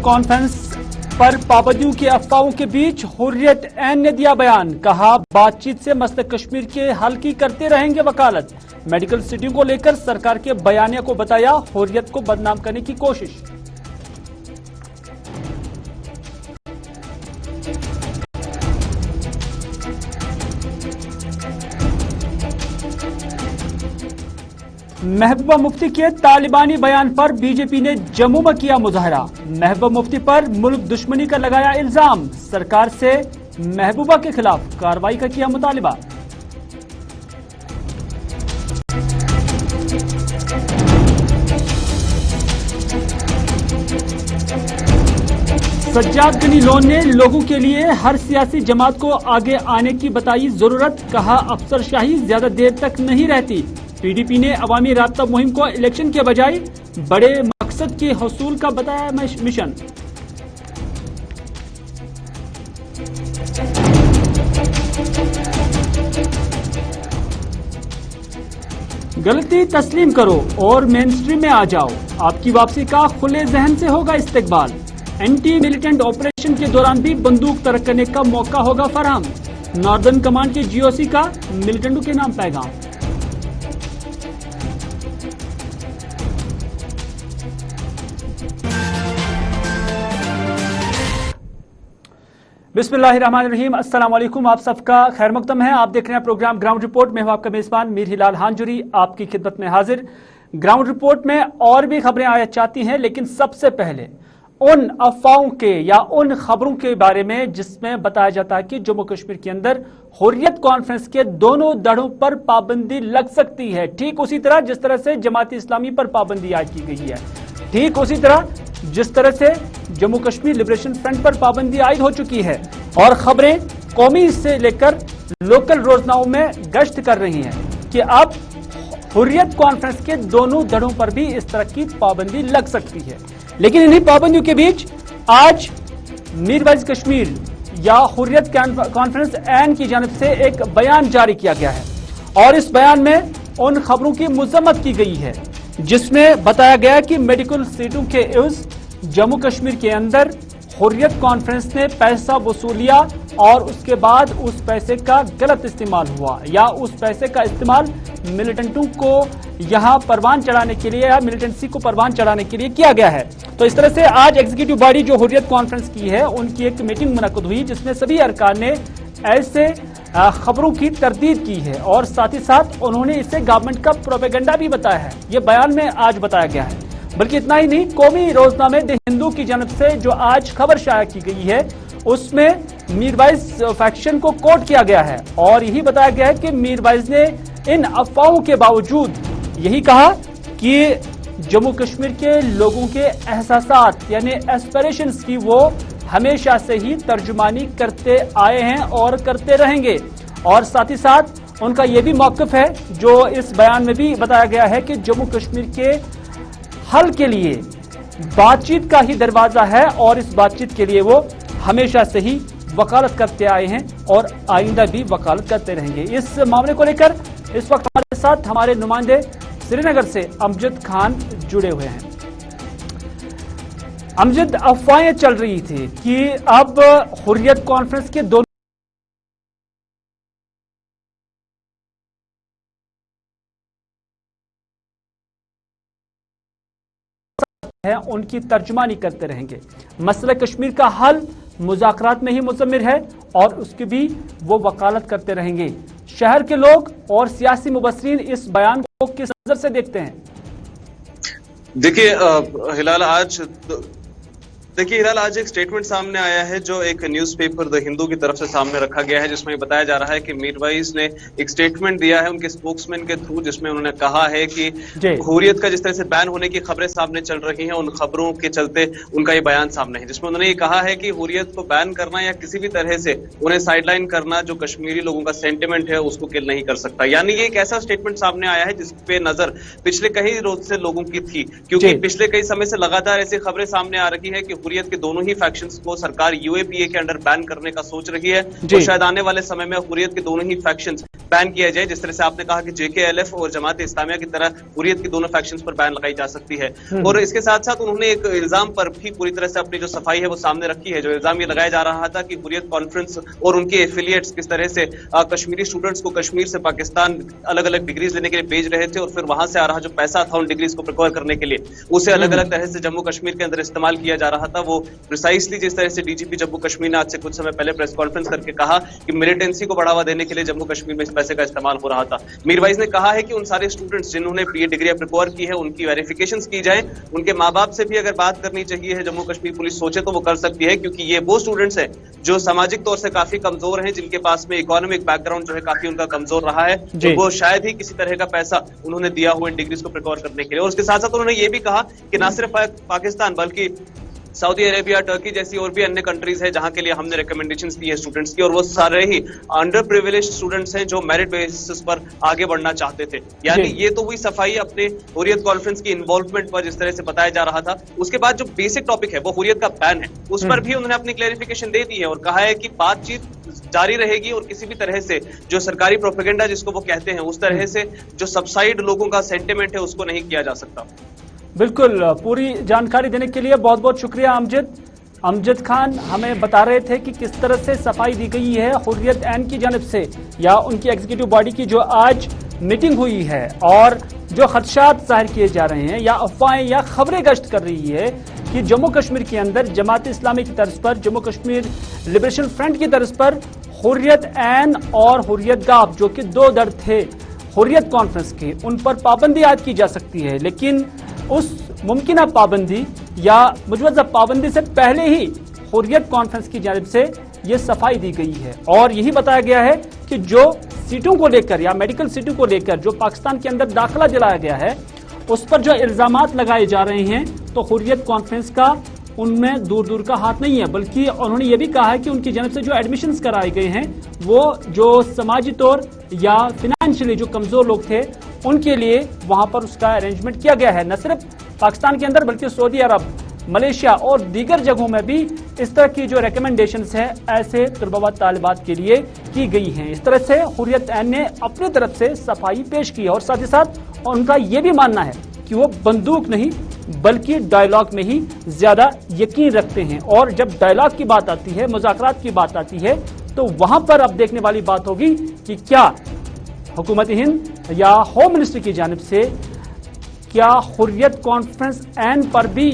Conference पर पाबंदियों की अफवाहों के बीच हुर्रियत ऐन ने दिया बयान। कहा, बातचीत से मसले कश्मीर के हल की करते रहेंगे वकालत। मेडिकल सिटियों को लेकर सरकार के बयानिया को बताया हुर्रियत को बदनाम करने की कोशिश। महबूबा मुफ्ती के तालिबानी बयान पर बीजेपी ने जम्मू में किया मुजाहरा। महबूबा मुफ्ती पर मुल्क दुश्मनी का लगाया इल्जाम। सरकार से महबूबा के खिलाफ कार्रवाई का किया मुतालिबा। सज्जाद गनी लोन ने लोगों के लिए हर सियासी जमात को आगे आने की बताई जरूरत। कहा, अफसरशाही ज्यादा देर तक नहीं रहती। पीडीपी ने अवामी राब्ता मुहिम को इलेक्शन के बजाय बड़े मकसद के हसूल का बताया मिशन। गलती तस्लीम करो और मेन स्ट्रीम में आ जाओ। आपकी वापसी का खुले जहन से होगा इस्तेकबाल। एंटी मिलिटेंट ऑपरेशन के दौरान भी बंदूक तर्क करने का मौका होगा फराहम। नॉर्दर्न कमांड के जीओसी का मिलिटेंटों के नाम पैगाम। बिस्मिल्लाहिर्रहमानिर्रहीम। अस्सलाम वालेकुम। आप सबका खैर मकदम है। आप देख रहे हैं प्रोग्राम ग्राउंड रिपोर्ट में। हूं आपका मेजबान मीर हिलाल हांजुरी आपकी खिदमत में हाजिर। ग्राउंड रिपोर्ट में और भी खबरें आया चाहती हैं, लेकिन सबसे पहले उन अफवाहों के या उन खबरों के बारे में जिसमें बताया जाता है कि जम्मू कश्मीर के अंदर हुर्रियत कॉन्फ्रेंस के दोनों धड़ों पर पाबंदी लग सकती है। ठीक उसी तरह जिस तरह से जमात इस्लामी पर पाबंदी आयद की गई है, ठीक उसी तरह जिस तरह से जम्मू कश्मीर लिबरेशन फ्रंट पर पाबंदी आयद हो चुकी है। और खबरें कौमी से लेकर लोकल रोजनामों में गश्त कर रही हैं कि अब हुर्रियत कॉन्फ्रेंस के दोनों धड़ों पर भी इस तरह की पाबंदी लग सकती है। लेकिन इन्हीं पाबंदियों के बीच आज मीरवाइज कश्मीर या हुर्रियत कॉन्फ्रेंस ऐन की जानिब से एक बयान जारी किया गया है और इस बयान में उन खबरों की मजम्मत की गई है जिसमें बताया गया कि मेडिकल सीटों के इवज जम्मू कश्मीर के अंदर हुर्रियत कॉन्फ्रेंस ने पैसा वसूलिया और उसके बाद उस पैसे का गलत इस्तेमाल हुआ या उस पैसे का इस्तेमाल मिलिटेंटों को यहां परवान चढ़ाने के लिए या मिलिटेंसी को परवान चढ़ाने के लिए किया गया है। तो इस तरह से आज एग्जीक्यूटिव बॉडी जो हुर्रियत कॉन्फ्रेंस की है उनकी एक मीटिंग मुनक्कद हुई जिसमें सभी अरकान ने ऐसे खबरों की तरदीद की है और साथ ही साथ उन्होंने इसे गवर्नमेंट का प्रोपेगेंडा भी बताया है। ये बयान में आज बताया गया है। बल्कि इतना ही नहीं, कौमी रोजनामे द हिंदू की जानिब से जो आज खबर शाया की गई है उसमें मीरवाइज फैक्शन को कोट किया गया है और यही बताया गया है कि मीरवाइज ने इन अफवाहों के बावजूद यही कहा कि जम्मू कश्मीर के लोगों के एहसासात यानी एस्पिरेशंस की वो हमेशा से ही तर्जुमानी करते आए हैं और करते रहेंगे। और साथ ही साथ उनका ये भी मौक़िफ़ है जो इस बयान में भी बताया गया है कि जम्मू कश्मीर के हल के लिए बातचीत का ही दरवाजा है और इस बातचीत के लिए वो हमेशा से ही वकालत करते आए हैं और आइंदा भी वकालत करते रहेंगे। इस मामले को लेकर इस वक्त हमारे साथ हमारे नुमाइंदे श्रीनगर से अमजद खान जुड़े हुए हैं। अमजद, अफवाहें चल रही थी कि अब हुर्रियत कॉन्फ्रेंस के दोनों है उनकी तर्जुमानी करते रहेंगे। मसला कश्मीर का हल मुज़ाकरात में ही मुज़म्मिर है और उसकी भी वो वकालत करते रहेंगे। शहर के लोग और सियासी मुबस्सिरीन इस बयान को किस नजर से देखते हैं? देखिए हिलाल, आज एक स्टेटमेंट सामने आया है जो एक न्यूज़पेपर द हिंदू की तरफ से सामने रखा गया है जिसमें बताया जा रहा है कि मीरवाइज ने एक स्टेटमेंट दिया है उनके स्पोक्समैन के थ्रू जिसमें उन्होंने कहा है कि हुर्रियत का जिस तरह से बैन होने की खबरें सामने चल रही हैं उन खबरों के चलते उनका ये बयान सामने है जिसमें उन्होंने ये कहा है कि हुर्रियत को बैन करना या किसी भी तरह से उन्हें साइडलाइन करना जो कश्मीरी लोगों का सेंटिमेंट है उसको किल नहीं कर सकता। यानी ये एक ऐसा स्टेटमेंट सामने आया है जिसपे नजर पिछले कई रोज से लोगों की थी क्योंकि पिछले कई समय से लगातार ऐसी खबरें सामने आ रही है कि हुर्रियत के दोनों ही फैक्शंस को सरकार UAPA के अंडर बैन करने का सोच रही है, और शायद आने वाले समय में हुर्रियत के दोनों ही फैक्शंस बैन किया जाए। जिस तरह से आपने कहा कि JKLF और जमात इस्लामिया की तरह हुर्रियत की दोनों फैक्शंस पर बैन लगाई जा सकती है। और इसके साथ साथ उन्होंने एक इल्जाम पर भी पूरी तरह से अपनी जो सफाई है वो सामने रखी है। जो इल्जाम ये लगाया जा रहा था कि हुर्रियत कॉन्फ्रेंस और उनके एफिलिएट्स किस तरह से कश्मीरी स्टूडेंट्स को कश्मीर से पाकिस्तान अलग अलग डिग्रीज लेने के लिए भेज रहे थे, और फिर वहां से आ रहा जो पैसा था उन डिग्रीज को प्रिकवर करने के लिए उसे अलग अलग तरह से जम्मू कश्मीर के अंदर इस्तेमाल किया जा रहा था। वो प्रिसाइसली जिस तरह से DGP जम्मू कश्मीर ने आज से कुछ समय पहले प्रेस कॉन्फ्रेंस करके कहा कि मिलिटेंसी को बढ़ावा देने के लिए जम्मू कश्मीर में इस पैसे का इस्तेमाल हो रहा था। मीरवाइज ने कहा है कि उन सारे स्टूडेंट्स जिन्होंने ये डिग्रियां प्रिकवर की है उनकी वेरिफिकेशंस की जाए, उनके माँ बाप से भी अगर बात करनी चाहिए है, जम्मू कश्मीर पुलिस सोचे तो वो कर सकती है, क्योंकि ये वो स्टूडेंट्स हैं जो सामाजिक तौर से काफी कमजोर हैं, जिनके पास में इकोनॉमिक बैकग्राउंड जो है काफी उनका कमजोर रहा है, तो वो शायद ही किसी तरह का पैसा उन्होंने दिया हुआ इन डिग्रीज को प्रिकवर करने के लिए। और उसके साथ साथ उन्होंने ये भी कहा कि न सिर्फ पाकिस्तान बल्कि सऊदी अरेबिया, टर्की जैसी और भी अन्य कंट्रीज है जहां के लिए हमने रिकमेंडेशंस दी है स्टूडेंट्स की, और वो सारे ही अंडर प्रिविलेज्ड स्टूडेंट्स हैं जो मेरिट बेसिस पर आगे बढ़ना चाहते थे। यानी ये तो हुई सफाई अपने हुर्रियत कॉन्फ्रेंस की इन्वॉल्वमेंट पर जिस तरह से बताया जा रहा था। उसके बाद जो बेसिक टॉपिक है वो हुर्रियत का बैन है, उस पर भी उन्होंने अपनी क्लैरिफिकेशन दे दी है और कहा है कि बातचीत जारी रहेगी और किसी भी तरह से जो सरकारी प्रोपेगेंडा जिसको वो कहते हैं उस तरह से जो सबसाइड लोगों का सेंटिमेंट है उसको नहीं किया जा सकता। बिल्कुल, पूरी जानकारी देने के लिए बहुत बहुत शुक्रिया अमजद खान। हमें बता रहे थे कि किस तरह से सफाई दी गई है हुर्रियत ऐन की जानिब से या उनकी एग्जीक्यूटिव बॉडी की जो आज मीटिंग हुई है, और जो खदशात जाहिर किए जा रहे हैं या अफवाहें या खबरें गश्त कर रही है कि जम्मू कश्मीर के अंदर जमात इस्लामी की तर्ज पर, जम्मू कश्मीर लिबरेशन फ्रंट की तर्ज पर हुर्रियत ऐन और हुर्रियत गाप जो कि दो दर थे हुर्रियत कॉन्फ्रेंस के, उन पर पाबंदी आयद की जा सकती है। लेकिन उस मुमकिना पाबंदी या मुजवज़ा पाबंदी से पहले ही हुर्रियत कॉन्फ्रेंस की जानिब से ये सफाई दी गई है, और यही बताया गया है कि जो सीटों को लेकर या मेडिकल सीटों को लेकर जो पाकिस्तान के अंदर दाखिला दिलाया गया है उस पर जो इल्जामात लगाए जा रहे हैं, तो हुर्रियत कॉन्फ्रेंस का उनमें दूर दूर का हाथ नहीं है। बल्कि उन्होंने ये भी कहा है कि उनकी जानिब से जो एडमिशन्स कराए गए हैं वो जो समाजी तौर या फिनेंशियली जो कमजोर लोग थे उनके लिए वहां पर उसका अरेंजमेंट किया गया है। न सिर्फ पाकिस्तान के अंदर बल्कि सऊदी अरब, मलेशिया और दीगर जगहों में भी इस तरह की जो रिकमेंडेशंस है ऐसे तलबा तालिबात के लिए की गई हैं। इस तरह से हुर्रियत ऐन ने अपनी तरफ से सफाई पेश की है, और साथ ही साथ उनका ये भी मानना है कि वो बंदूक नहीं बल्कि डायलॉग में ही ज्यादा यकीन रखते हैं। और जब डायलॉग की बात आती है, मुज़ाकरात की बात आती है, तो वहां पर अब देखने वाली बात होगी कि क्या हुकूमत हिंद या होम मिनिस्ट्री की जानिब से क्या हुर्रियत कॉन्फ्रेंस ऐन पर भी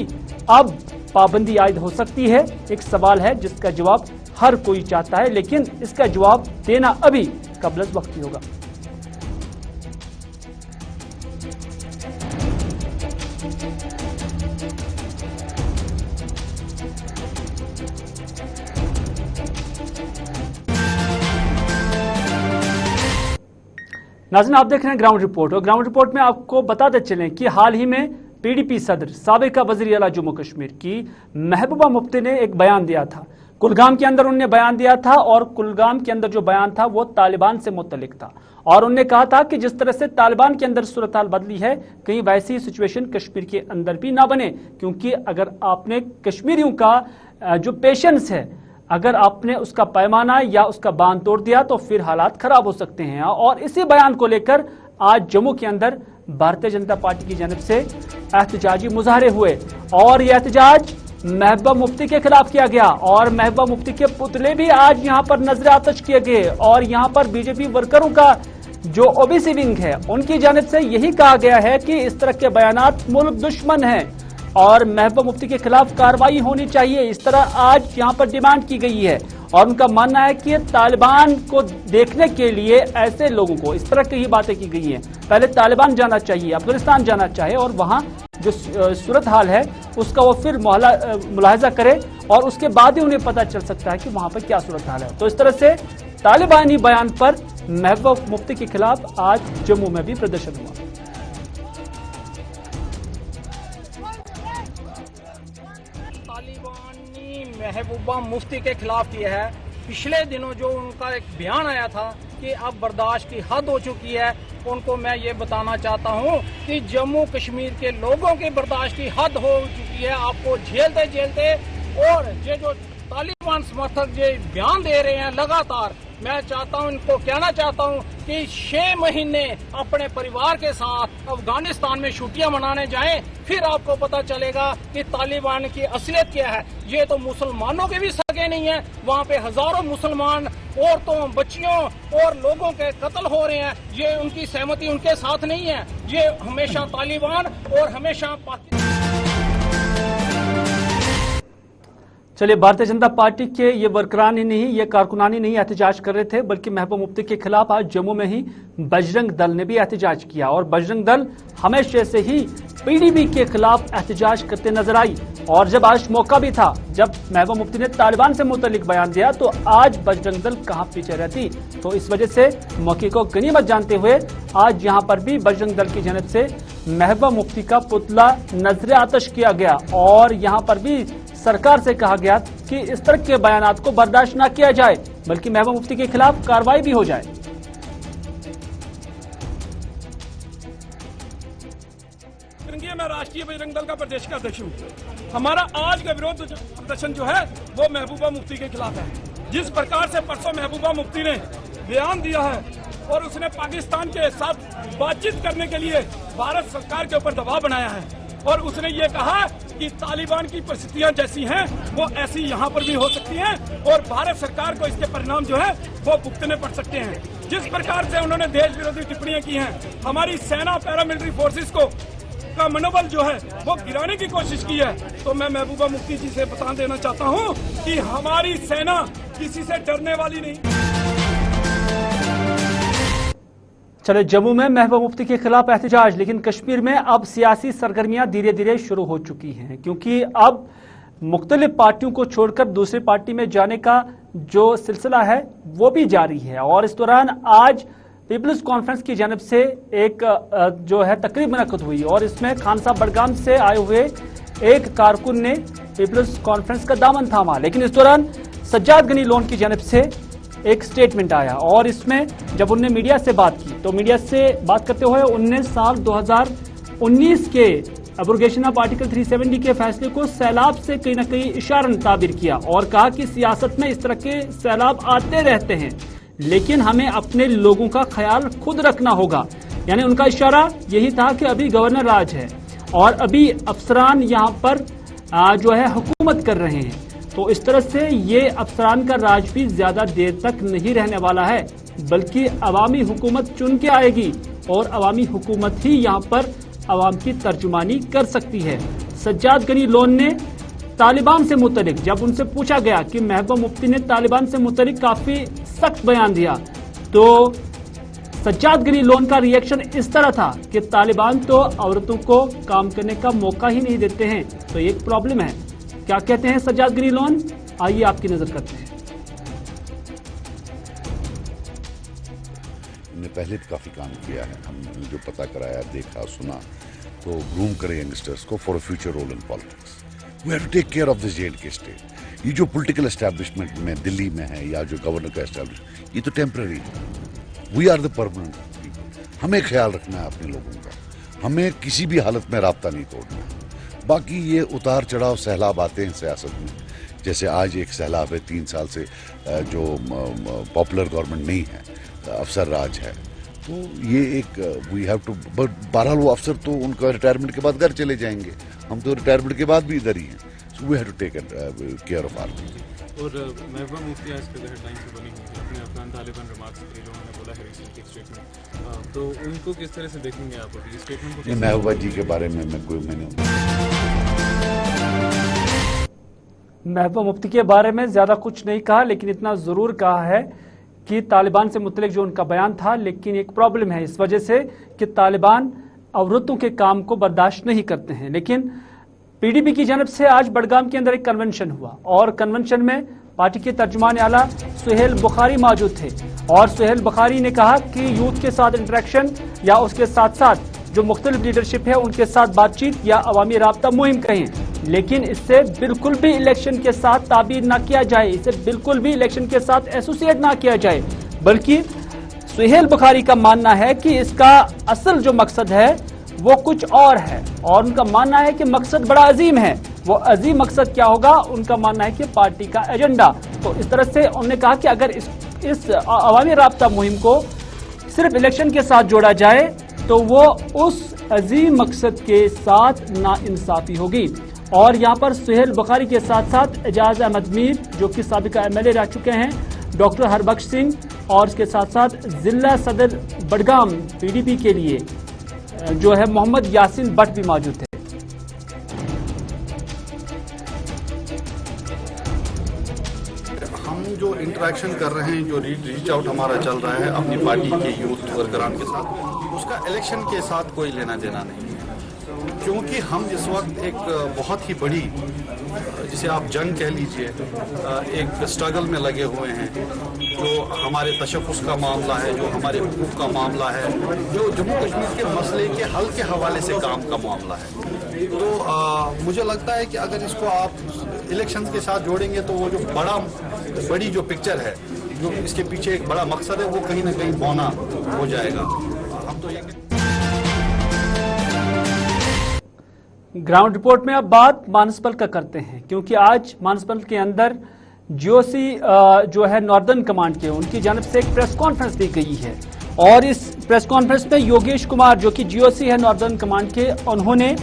अब पाबंदी आयद हो सकती है। एक सवाल है जिसका जवाब हर कोई चाहता है, लेकिन इसका जवाब देना अभी कबल वक्त ही होगा। नाज़रीन, आप देख रहे हैं ग्राउंड रिपोर्ट, और ग्राउंड रिपोर्ट में आपको बताते चलें कि हाल ही में PDP सदर साबिका वज़ीर आला जम्मू कश्मीर की महबूबा मुफ्ती ने एक बयान दिया था। कुलगाम के अंदर उन्होंने बयान दिया था, और कुलगाम के अंदर जो बयान था वो तालिबान से मुतल्लिक था, और उन्होंने कहा था कि जिस तरह से तालिबान के अंदर सूरत हाल बदली है, कहीं वैसी सिचुएशन कश्मीर के अंदर भी ना बने, क्योंकि अगर आपने कश्मीरियों का जो पेशेंस है अगर आपने उसका पैमाना या उसका बांध तोड़ दिया तो फिर हालात खराब हो सकते हैं। और इसी बयान को लेकर आज जम्मू के अंदर भारतीय जनता पार्टी की जानिब से एहतजाजी मुजाहरे हुए, और यह एहतजाज महबूबा मुफ्ती के खिलाफ किया गया, और महबूबा मुफ्ती के पुतले भी आज यहाँ पर नजर आतश किए गए, और यहाँ पर बीजेपी वर्करों का जो ओबीसी विंग है उनकी जानिब से यही कहा गया है कि इस तरह के बयानात मुल्क दुश्मन है और महबूबा मुफ्ती के खिलाफ कार्रवाई होनी चाहिए। इस तरह आज यहाँ पर डिमांड की गई है, और उनका मानना है कि तालिबान को देखने के लिए ऐसे लोगों को इस तरह की ही बातें की गई हैं। पहले तालिबान जाना चाहिए, अफगानिस्तान जाना चाहिए, और वहाँ जो सूरत हाल है उसका वो फिर मुलाहिजा करे, और उसके बाद ही उन्हें पता चल सकता है कि वहाँ पर क्या सूरत हाल है। तो इस तरह से तालिबानी बयान पर महबूबा मुफ्ती के खिलाफ आज जम्मू में भी प्रदर्शन हुआ। महबूबा मुफ्ती के खिलाफ किया है। पिछले दिनों जो उनका एक बयान आया था कि अब बर्दाश्त की हद हो चुकी है, उनको मैं ये बताना चाहता हूँ कि जम्मू कश्मीर के लोगों की बर्दाश्त की हद हो चुकी है। आपको झेलते झेलते और ये जो तालिबान समर्थक ये बयान दे रहे हैं लगातार, मैं चाहता हूं, इनको कहना चाहता हूं कि 6 महीने अपने परिवार के साथ अफगानिस्तान में छुट्टियां मनाने जाएं, फिर आपको पता चलेगा कि तालिबान की असलियत क्या है। ये तो मुसलमानों के भी सगे नहीं है, वहाँ पे हजारों मुसलमान औरतों, बच्चियों और लोगों के कत्ल हो रहे हैं। ये उनकी सहमति उनके साथ नहीं है। ये हमेशा तालिबान और हमेशा पाकिस्तान। चलिए, भारतीय जनता पार्टी के ये वर्करान ही नहीं, ये कारकुनान ही नहीं एहतजाज कर रहे थे, बल्कि महबूबा मुफ्ती के खिलाफ आज जम्मू में ही बजरंग दल ने भी एहतजाज किया। और बजरंग दल हमेशा से ही पीडीपी के खिलाफ एहतजाज करते नजर आई। और जब आज मौका भी था, जब महबूबा मुफ्ती ने तालिबान से मुतल्लिक बयान दिया, तो आज बजरंग दल कहां पीछे रहती। तो इस वजह से मौके को गनीमत जानते हुए आज यहां पर भी बजरंग दल की जानब से महबूबा मुफ्ती का पुतला नजर आतश किया गया। और यहां पर भी सरकार से कहा गया कि इस तरह के बयानात को बर्दाश्त न किया जाए, बल्कि महबूबा मुफ्ती के खिलाफ कार्रवाई भी हो जाए। मैं राष्ट्रीय बजरंग दल का प्रदेश का अध्यक्ष हूँ। हमारा आज का विरोध प्रदर्शन जो है वो महबूबा मुफ्ती के खिलाफ है। जिस प्रकार से परसों महबूबा मुफ्ती ने बयान दिया है और उसने पाकिस्तान के साथ बातचीत करने के लिए भारत सरकार के ऊपर दबाव बनाया है, और उसने ये कहा कि तालिबान की परिस्थितियां जैसी हैं वो ऐसी यहाँ पर भी हो सकती हैं, और भारत सरकार को इसके परिणाम जो है वो भुगतने पड़ सकते हैं। जिस प्रकार से उन्होंने देश विरोधी टिप्पणियां की हैं, हमारी सेना, पैरामिलिट्री फोर्सेस को का मनोबल जो है वो गिराने की कोशिश की है, तो मैं महबूबा मुफ्ती जी से बता देना चाहता हूँ कि हमारी सेना किसी से डरने वाली नहीं। चले, जम्मू में महबूबा मुफ्ती के खिलाफ एहतजाज, लेकिन कश्मीर में अब सियासी सरगर्मियां धीरे धीरे शुरू हो चुकी हैं, क्योंकि अब मुख्तलिफ पार्टियों को छोड़कर दूसरी पार्टी में जाने का जो सिलसिला है वो भी जारी है। और इस दौरान आज पीपल्स कॉन्फ्रेंस की जानब से एक जो है तकरीब मुनक्कद हुई, और इसमें खान साहब बडगाम से आए हुए एक कारकुन ने पीपल्स कॉन्फ्रेंस का दामन थामा। लेकिन इस दौरान सज्जाद गनी लोन की जानब से एक स्टेटमेंट आया, और इसमें जब उन्होंने मीडिया से बात की, तो मीडिया से बात करते हुए उन्होंने साल 2019 के एब्रोगेशन ऑफ आर्टिकल 370 के फैसले को सैलाब से कहीं ना कहीं इशारन ताबिर किया, और कहा कि सियासत में इस तरह के सैलाब आते रहते हैं, लेकिन हमें अपने लोगों का ख्याल खुद रखना होगा। यानी उनका इशारा यही था कि अभी गवर्नर राज है और अभी अफसरान यहाँ पर जो है हुकूमत कर रहे हैं, तो इस तरह से ये अफसरान का राज भी ज्यादा देर तक नहीं रहने वाला है, बल्कि अवामी हुकूमत चुन के आएगी, और अवामी हुकूमत ही यहाँ पर अवाम की तर्जुमानी कर सकती है। सज्जाद गनी लोन ने तालिबान से मुतलिक जब उनसे पूछा गया कि महबूबा मुफ्ती ने तालिबान से मुतलिक काफी सख्त बयान दिया, तो सज्जाद गनी लोन का रिएक्शन इस तरह था कि तालिबान तो औरतों को काम करने का मौका ही नहीं देते हैं, तो ये एक प्रॉब्लम है। क्या कहते हैं सज्जाद गनी लोन, आइए आपकी नजर करते हैं। हमने पहले भी काफी काम किया है, हमने जो पता कराया, देखा, सुना, तो ग्रूम करें यंगस्टर्स को for a future role in politics. We have to take care of this J&K state. ये जो पॉलिटिकल एस्टैब्लिशमेंट में दिल्ली में है या जो गवर्नर का एस्टैब्लिशमेंट, ये तो टेम्पररी है। We are the permanent people. हमें ख्याल रखना है अपने लोगों का, हमें किसी भी हालत में राब्ता नहीं तोड़ना। बाकी ये उतार चढ़ाव सैलाब आते हैं सियासत में, जैसे आज एक सैलाब है 3 साल से जो पॉपुलर गवर्नमेंट नहीं है, अफसर राज है, तो ये एक वी हैव टू, बहरहाल वो अफसर तो उनका रिटायरमेंट के बाद घर चले जाएंगे, हम तो रिटायरमेंट के बाद भी इधर ही हैं, so we have to take care of our people. और महबूबा मुफ्ती आजकल हेडलाइन से बनी हुई है अपने अफगान तालिबान रिमार्क्स के लिए जो उन्होंने बोला है रिसेंटली स्टेटमेंट, तो उनको किस तरह से देखेंगे आप अभी स्टेटमेंट को? महबूबा जी के बारे में मैंने महबूबा मुफ्ती के बारे में ज्यादा कुछ नहीं कहा, लेकिन इतना जरूर कहा है कि तालिबान से मुतल्लिक जो उनका बयान था, लेकिन एक प्रॉब्लम है इस वजह से कि तालिबान औरतों के काम को बर्दाश्त नहीं करते हैं। लेकिन पीडीपी की जानब से आज बडगाम के अंदर एक कन्वेंशन हुआ, और कन्वेंशन में पार्टी के तर्जुमान आला सुहेल बुखारी मौजूद थे, और सुहेल बुखारी ने कहा कि यूथ के साथ इंटरेक्शन या उसके साथ साथ जो मुख्तलिफ लीडरशिप है उनके साथ बातचीत या अवामी राब्ता मुहिम कहें, लेकिन इससे बिल्कुल भी इलेक्शन के साथ ताबीर ना किया जाए, इसे बिल्कुल भी इलेक्शन के साथ एसोसिएट ना किया जाए, बल्कि सुहेल बुखारी का मानना है कि इसका असल जो मकसद है वो कुछ और है, और उनका मानना है कि मकसद बड़ा अजीम है, वो अजीम मकसद क्या होगा, उनका मानना है कि पार्टी का एजेंडा। तो इस तरह से उन्होंने कहा कि अगर इस अवामी राब्ता मुहिम को सिर्फ इलेक्शन के साथ जोड़ा जाए तो वो उस अजीम मकसद के साथ नाइंसाफी होगी। और यहाँ पर सुहेल बुखारी के साथ साथ एजाज अहमद मीर जो कि साबिका MLA रह चुके हैं, डॉक्टर हरबख्श सिंह और इसके साथ साथ जिला सदर बडगाम PDP के लिए जो है मोहम्मद यासीन भट्ट भी मौजूद थे। हम जो इंटरेक्शन कर रहे हैं, जो रीच आउट हमारा चल रहा है अपनी पार्टी के यूथ वर्करान के साथ, उसका इलेक्शन के साथ कोई लेना देना नहीं है, क्योंकि हम इस वक्त एक बहुत ही बड़ी, जिसे आप जंग कह लीजिए, एक स्ट्रगल में लगे हुए हैं। जो हमारे तशफ़्फ़ुज़ का मामला है, जो हमारे हुकूक़ का मामला है, जो जम्मू कश्मीर के मसले के हल के हवाले से काम का मामला है। तो मुझे लगता है कि अगर इसको आप इलेक्शन के साथ जोड़ेंगे तो वो जो बड़ी जो पिक्चर है, जो इसके पीछे एक बड़ा मकसद है, वो कहीं ना कहीं बौना हो जाएगा। हम तो ये ग्राउंड रिपोर्ट में अब बात मानसबल का करते हैं, क्योंकि आज मानसबल के अंदर GOC जो है नॉर्दर्न कमांड के, उनकी जानब से एक प्रेस कॉन्फ्रेंस दी गई है। और इस प्रेस कॉन्फ्रेंस में योगेश कुमार जो कि GOC है नॉर्दर्न कमांड के, उन्होंने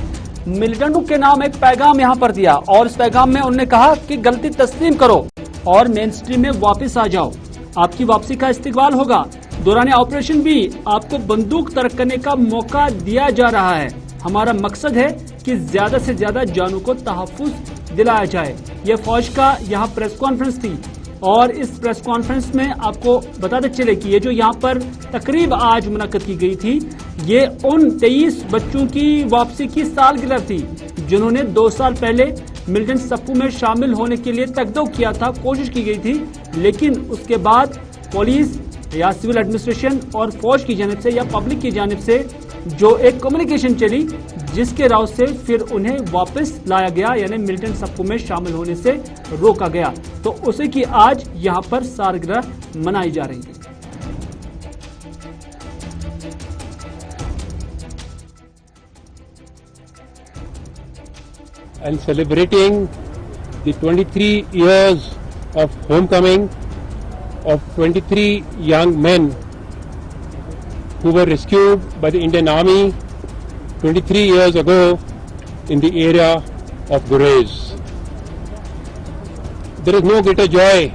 मिलिटेंटों के नाम एक पैगाम यहां पर दिया और इस पैगाम में उन्होंने कहा कि गलती तस्लीम करो और मेन स्ट्रीम में वापस आ जाओ, आपकी वापसी का इस्तकबाल होगा। दौरान ऑपरेशन भी आपको बंदूक तर्क करने का मौका दिया जा रहा है। हमारा मकसद है कि ज्यादा से ज्यादा जानों को तहफ़्फ़ुज़ दिलाया जाए। यह फौज का यहाँ प्रेस कॉन्फ्रेंस थी और इस प्रेस कॉन्फ्रेंस में आपको बताते चले कि ये जो यहाँ पर तकरीब आज मुनक्कद की गई थी, ये उन 23 बच्चों की वापसी की सालगिरह थी जिन्होंने 2 साल पहले मिलिटेंट सफ़ू में शामिल होने के लिए तकदो किया था, कोशिश की गई थी, लेकिन उसके बाद पुलिस या सिविल एडमिनिस्ट्रेशन और फौज की जानिब से या पब्लिक की जानिब से जो एक कम्युनिकेशन चली, जिसके राव से फिर उन्हें वापस लाया गया, यानी मिलिटेंट सफ़ू में शामिल होने से रोका गया। तो उसी की आज यहाँ पर सालगिरह मनाई जा रही है। And celebrating the 23 years of homecoming of 23 young men who were rescued by the Indian Army 23 years ago in the area of Gurez. There is no greater joy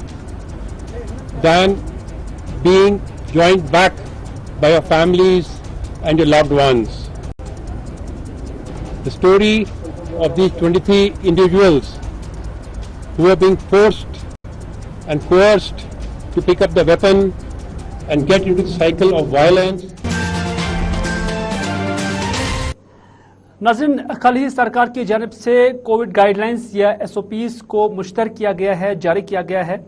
than being joined back by your families and your loved ones. The story of these 23 individuals who are being forced and coerced to pick up the weapon and get into the cycle of violence. नाज़रीन, कल ही सरकार की जानिब से Covid guidelines या SOPs को मुश्तर किया गया है, जारी किया गया है,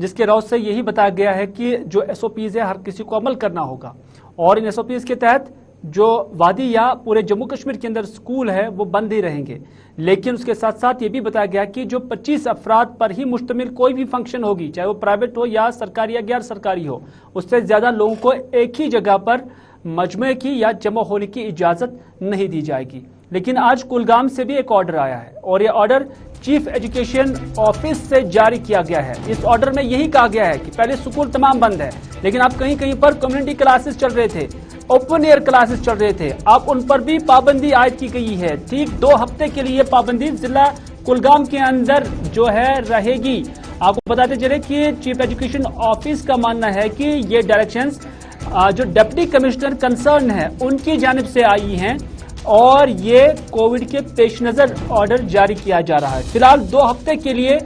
जिसके राव से यही बताया गया है कि जो SOPs है हर किसी को अमल करना होगा। और इन SOPs के तहत जो वादी या पूरे जम्मू कश्मीर के अंदर स्कूल है वो बंद ही रहेंगे, लेकिन उसके साथ साथ ये भी बताया गया कि जो 25 अफराद पर ही मुश्तमिल कोई भी फंक्शन होगी, चाहे वो प्राइवेट हो या सरकारी या गैर सरकारी हो, उससे ज़्यादा लोगों को एक ही जगह पर मजमे की या जमा होने की इजाज़त नहीं दी जाएगी। लेकिन आज कुलगाम से भी एक ऑर्डर आया है और ये ऑर्डर चीफ एजुकेशन ऑफिस से जारी किया गया है। इस ऑर्डर में यही कहा गया है कि पहले स्कूल तमाम बंद है, लेकिन अब कहीं कहीं पर कम्युनिटी क्लासेस चल रहे थे, ओपन एयर क्लासेस चल रहे थे, अब उन पर भी पाबंदी आयद की गई है। ठीक 2 हफ्ते के लिए पाबंदी जिला कुलगाम के अंदर जो है रहेगी। आपको बताते चले कि चीफ एजुकेशन ऑफिस का मानना है कि ये डायरेक्शंस जो डिप्टी कमिश्नर कंसर्न है उनकी जानिब से आई हैं और ये कोविड के पेश नजर ऑर्डर जारी किया जा रहा है। फिलहाल 2 हफ्ते के लिए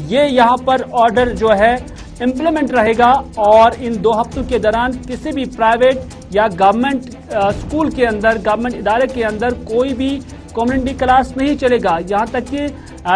ये यहाँ पर ऑर्डर जो है इम्प्लीमेंट रहेगा और इन 2 हफ्तों के दौरान किसी भी प्राइवेट या गवर्नमेंट स्कूल के अंदर, गवर्नमेंट इदारे के अंदर कोई भी कम्युनिटी क्लास नहीं चलेगा। यहाँ तक कि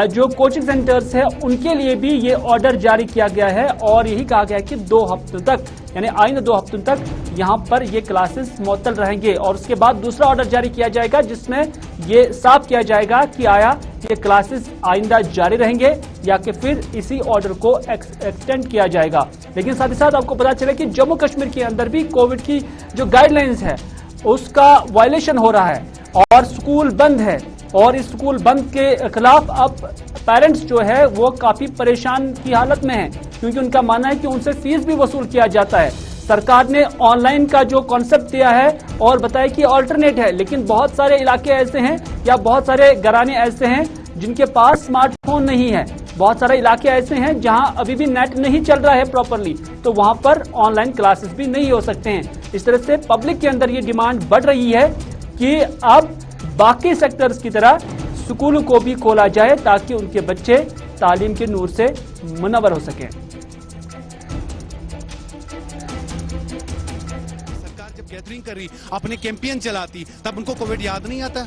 जो कोचिंग सेंटर्स है उनके लिए भी ये ऑर्डर जारी किया गया है और यही कहा गया है कि 2 हफ्तों तक, यानी आइंदा 2 हफ्तों तक यहाँ पर ये क्लासेस मुअत्तल रहेंगे और उसके बाद दूसरा ऑर्डर जारी किया जाएगा जिसमें ये साफ किया जाएगा कि आया ये क्लासेस आइंदा जारी रहेंगे या कि फिर इसी ऑर्डर को एक्सटेंड किया जाएगा। लेकिन साथ ही साथ आपको पता चले कि जम्मू कश्मीर के अंदर भी कोविड की जो गाइडलाइंस है उसका वायलेशन हो रहा है और स्कूल बंद है। और इस स्कूल बंद के खिलाफ अब पेरेंट्स जो है वो काफी परेशान की हालत में हैं, क्योंकि उनका मानना है कि उनसे फीस भी वसूल किया जाता है। सरकार ने ऑनलाइन का जो कॉन्सेप्ट दिया है और बताया कि ऑल्टरनेट है, लेकिन बहुत सारे इलाके ऐसे हैं या बहुत सारे घराने ऐसे हैं जिनके पास स्मार्टफोन नहीं है, बहुत सारे इलाके ऐसे हैं जहां अभी भी नेट नहीं चल रहा है प्रॉपरली, तो वहां पर ऑनलाइन क्लासेस भी नहीं हो सकते हैं। इस तरह से पब्लिक के अंदर ये डिमांड बढ़ रही है कि अब बाकी सेक्टर्स की तरह स्कूलों को भी खोला जाए ताकि उनके बच्चे तालीम के नूर से मुनव्वर हो सकें। सरकार जब गैदरिंग कर रही, अपने कैंपेन चलाती, तब उनको कोविड याद नहीं आता?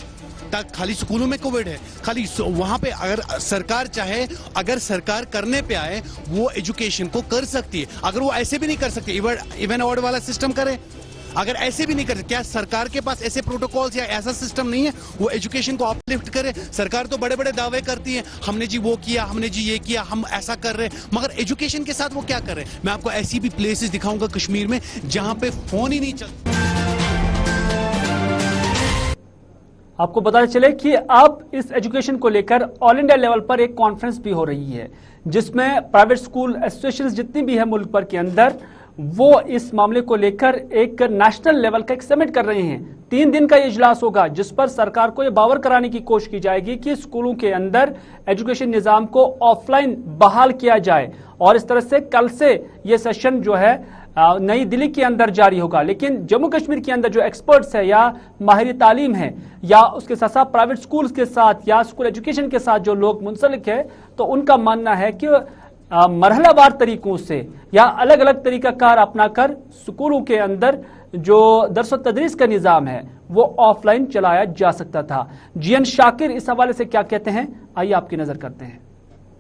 खाली स्कूलों में कोविड है, खाली वहां पे अगर सरकार चाहे, अगर सरकार करने पे आए, वो एजुकेशन को कर सकती है। अगर वो ऐसे भी नहीं कर सकती, इवन अवार्ड वाला सिस्टम करे, अगर ऐसे भी नहीं कर सकते, क्या सरकार के पास ऐसे प्रोटोकॉल्स या ऐसा सिस्टम नहीं है वो एजुकेशन को अपलिफ्ट करे? सरकार तो बड़े बड़े दावे करती है, हमने जी वो किया, हमने जी ये किया, हम ऐसा कर रहे हैं, मगर एजुकेशन के साथ वो क्या कर रहे हैं? मैं आपको ऐसी भी प्लेसेस दिखाऊंगा कश्मीर में जहां पे फोन ही नहीं चलता। आपको पता चले कि अब इस एजुकेशन को लेकर ऑल इंडिया लेवल पर एक कॉन्फ्रेंस भी हो रही है, जिसमें प्राइवेट स्कूल एसोसिएशन जितनी भी है मुल्क भर के अंदर, वो इस मामले को लेकर एक नेशनल लेवल का एक समिट कर रहे हैं। 3 दिन का ये इजलास होगा जिस पर सरकार को ये बावर कराने की कोशिश की जाएगी कि स्कूलों के अंदर एजुकेशन निजाम को ऑफलाइन बहाल किया जाए, और इस तरह से कल से ये सेशन जो है नई दिल्ली के अंदर जारी होगा। लेकिन जम्मू कश्मीर के अंदर जो एक्सपर्ट्स है या माहिर तालीम है या उसके साथ साथ प्राइवेट स्कूल्स के साथ या स्कूल एजुकेशन के साथ जो लोग मुंसलिक है, तो उनका मानना है कि मरहलावार तरीकों से या अलग अलग तरीकाकार अपनाकर स्कूलों के अंदर जो दरस तदरीस का निज़ाम है वो ऑफलाइन चलाया जा सकता था। जीएन शाकिर इस हवाले से क्या कहते हैं, आइए आपकी नजर करते हैं।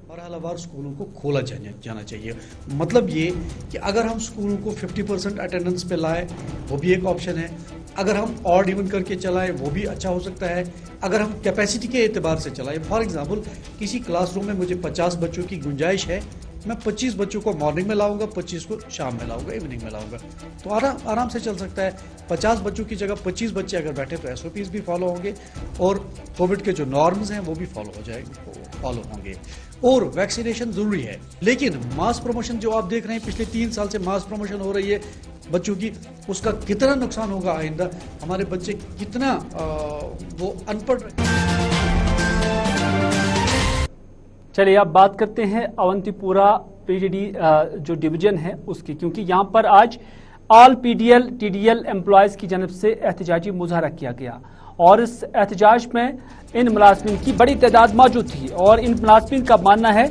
मरहलावार स्कूलों को खोला जाना चाहिए। मतलब ये कि अगर हम स्कूलों को 50% अटेंडेंस पे लाए वो भी एक ऑप्शन है, अगर हम ऑड इवन करके चलाएं वो भी अच्छा हो सकता है, अगर हम कैपेसिटी के एतबार से चलाएं, फॉर एग्जांपल किसी क्लासरूम में मुझे 50 बच्चों की गुंजाइश है, मैं 25 बच्चों को मॉर्निंग में लाऊंगा, 25 को शाम में लाऊंगा, इवनिंग में लाऊंगा, तो आराम से चल सकता है। 50 बच्चों की जगह 25 बच्चे अगर बैठे तो SOPs भी फॉलो होंगे और कोविड के जो नॉर्म्स हैं वो भी फॉलो होंगे। और वैक्सीनेशन जरूरी है, लेकिन मास प्रमोशन जो आप देख रहे हैं पिछले 3 साल से मास प्रमोशन हो रही है बच्चों की, उसका कितना नुकसान होगा आइंदा, हमारे बच्चे कितना वो अनपढ़। चलिए अब बात करते हैं अवंतीपुरा PDD जो डिवीजन है उसकी, क्योंकि यहाँ पर आज ऑल PDL TDL एम्प्लॉयज की जानब से एहतजाजी मुजाहरा किया गया और इस एहतजाज में इन मुलाजमीन की बड़ी तादाद मौजूद थी और इन मुलाजमीन का मानना है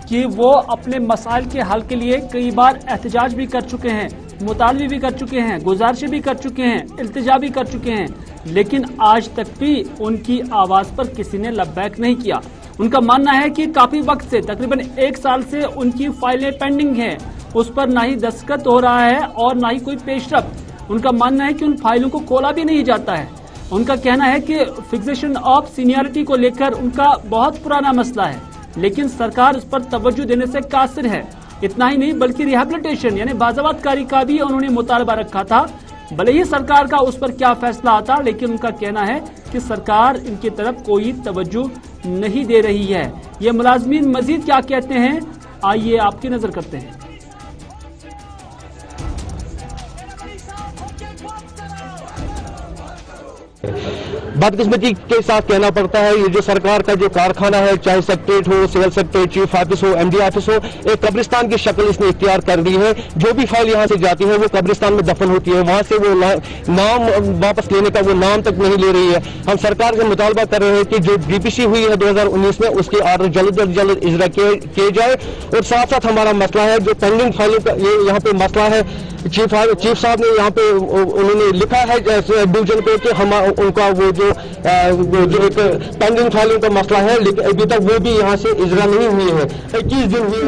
कि वो अपने मसाइल के हल के लिए कई बार एहतजाज भी कर चुके हैं, मुतालबे भी कर चुके हैं, गुजारिशें भी कर चुके हैं, इल्तिजा भी कर चुके हैं, लेकिन आज तक भी उनकी आवाज़ पर किसी ने लब्बैक नहीं किया। उनका मानना है कि काफी वक्त से तकरीबन 1 साल से उनकी फाइलें पेंडिंग हैं, उस पर ना ही दस्तखत हो रहा है और ना ही कोई पेशरफ। उनका मानना है कि उन फाइलों को खोला भी नहीं जाता है। उनका कहना है कि फिक्सेशन ऑफ सीनियरिटी को लेकर उनका बहुत पुराना मसला है, लेकिन सरकार उस पर तवज्जो देने से कासिर है। इतना ही नहीं बल्कि रिहेबिलिटेशन यानी बाज़ावतकारी का भी उन्होंने मुतालबा रखा था, भले ही सरकार का उस पर क्या फैसला आता, लेकिन उनका कहना है कि सरकार इनकी तरफ कोई तवज्जो नहीं दे रही है। ये मुलाजमीन मजीद क्या कहते हैं, आइए आपकी नजर करते हैं। बदकिस्मती के साथ कहना पड़ता है, ये जो सरकार का जो कारखाना है, चाहे सेक्रेटरीट हो, सिविल सेक्रेटरी, चीफ ऑफिस हो, MD ऑफिस हो, एक कब्रिस्तान की शक्ल इसने इख्तियार कर दी है। जो भी फाइल यहाँ से जाती है वो कब्रिस्तान में दफन होती है, वहां से वो नाम वापस लेने का वो नाम तक नहीं ले रही है। हम सरकार से मुतालबा कर रहे हैं कि जो DPC हुई है 2019 में, उसके आर्डर जल्द अज जल्द इजरा किए जाए। और साथ साथ हमारा मसला है जो पेंडिंग फाइलों का ये यहाँ पे मसला है, चीफ साहब ने यहाँ पे उन्होंने लिखा है डिवीजन को कि हम उनका वो जो एक पेंडिंग फाइलिंग का मसला है, लेकिन अभी तक वो भी यहाँ से इजरा नहीं हुई है, 21 दिन हुए।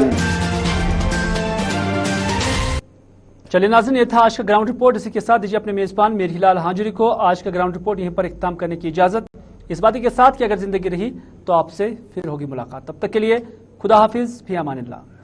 चलिए नाज़रीन, ये था आज का ग्राउंड रिपोर्ट। इसी के साथ दीजिए अपने मेजबान मीर हिलाल हांजुरी को आज का ग्राउंड रिपोर्ट यहीं पर इख्तिताम करने की इजाजत, इस बात के साथ कि अगर जिंदगी रही तो आपसे फिर होगी मुलाकात। तब तक के लिए खुदा हाफिज, फी अमानिल्लाह।